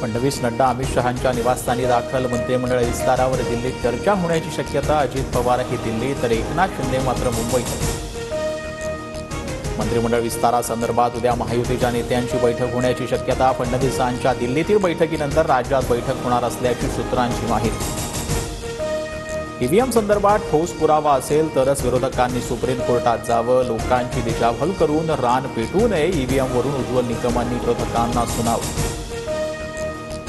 फडणवीस, नड्डा, अमित शहांच्या निवासस्थानी दाखल. मंत्रिमंडळ विस्तारावर दिल्लीत चर्चा होण्याची शक्यता. अजित पवारही दिल्ली तर एकनाथ शिंदे मात्र मुंबईत. मंत्रिमंडळ विस्तारासंदर्भात उद्या महायुतीच्या नेत्यांची बैठक होण्याची शक्यता. फडणवीसांच्या दिल्लीतील बैठकीनंतर राज्यात बैठक होणार असल्याची सूत्रांची माहिती. ईव्हीएम संदर्भात ठोस पुरावा असेल तरच विरोधकांनी सुप्रीम कोर्टात जावं. लोकांची दिशाभूल करून रान पेटू नये. ईव्हीएमवरून उज्ज्वल निकमांनी विरोधकांना सुनावलं.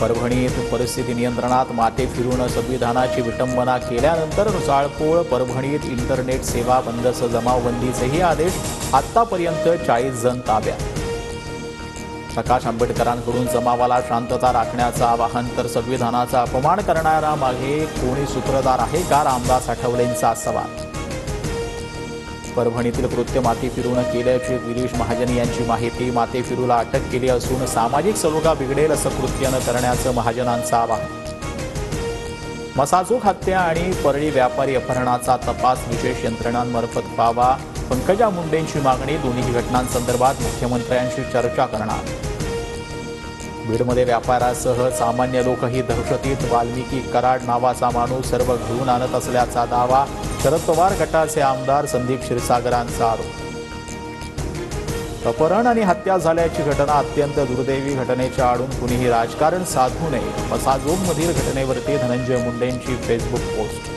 परभणीत परिस्थिती नियंत्रणात. माते फिरून संविधानाची विटंबना केल्यानंतर जाळपोळ. परभणीत इंटरनेट सेवा बंदसह जमावबंदीचेही आदेश. आतापर्यंत 40 जण ताब्यात. प्रकाश आंबेडकरांकडून जमावाला शांतता राखण्याचं आवाहन. तर संविधानाचा अपमान करणारा मागे कोणी सूत्रधार आहे का? रामदास आठवलेंचा सवाल. परभणीतील कृत्य माती फिरून केल्याची गिरीश महाजन यांची माहिती. माते फिरूला अटक केली असून सामाजिक सलोखा बिघडेल असं कृत्य न करण्याचं महाजनांचं आवाहन. मसाजोग हत्या आणि परळी व्यापारी अपहरणाचा तपास विशेष यंत्रणांमार्फत व्हावा. पंकजा मुंडेंची मागणी. दोन्ही घटनांसंदर्भात मुख्यमंत्र्यांशी चर्चा करणार. बीडमध्ये व्यापाऱ्यासह सामान्य लोकही दहशतीत. वाल्मिकी कराड नावाचा माणूस सर्व घेऊन आणत असल्याचा दावा. शरद पवार गटाचे आमदार संदीप क्षीरसागरांचा आरोप. अपहरण आणि हत्या झाल्याची घटना अत्यंत दुर्दैवी. घटनेच्या आडून कुणीही राजकारण साधू नये. मसाजोगमधील घटनेवरती धनंजय मुंडेंची फेसबुक पोस्ट.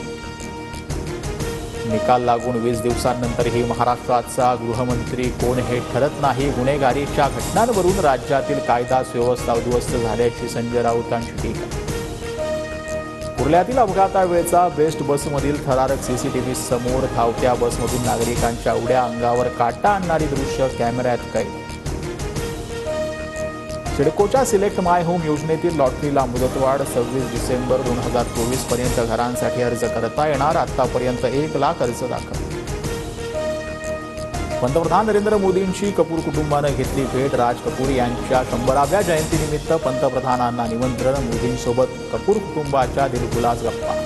निकाल लागून 20 दिवसांनंतरही महाराष्ट्राचा गृहमंत्री कोण हे ठरत नाही. गुन्हेगारीच्या घटनांवरून राज्यातील कायदा सुव्यवस्था उद्ध्वस्त झाल्याची संजय राऊतांची टीका. कुर्ल्यातील अपघातावेळचा बेस्ट बसमधील थरारक सीसीटीव्ही समोर. धावत्या बसमधून नागरिकांच्या उड्या. अंगावर काटा आणणारी दृश्य कॅमेऱ्यात कैद. सिडकोच्या सिलेक्ट माय होम योजनेतील लॉटरीला मुदतवाढ. 26 डिसेंबर 2024 पर्यंत घरांसाठी अर्ज करता येणार. आतापर्यंत 1 लाख अर्ज दाखल. पंतप्रधान नरेंद्र मोदींची कपूर कुटुंबानं घेतली भेट. राज कपूर यांच्या 100व्या जयंतीनिमित्त पंतप्रधानांना निमंत्रण. मोदींसोबत कपूर कुटुंबाच्या दिलखुलास गप्पा.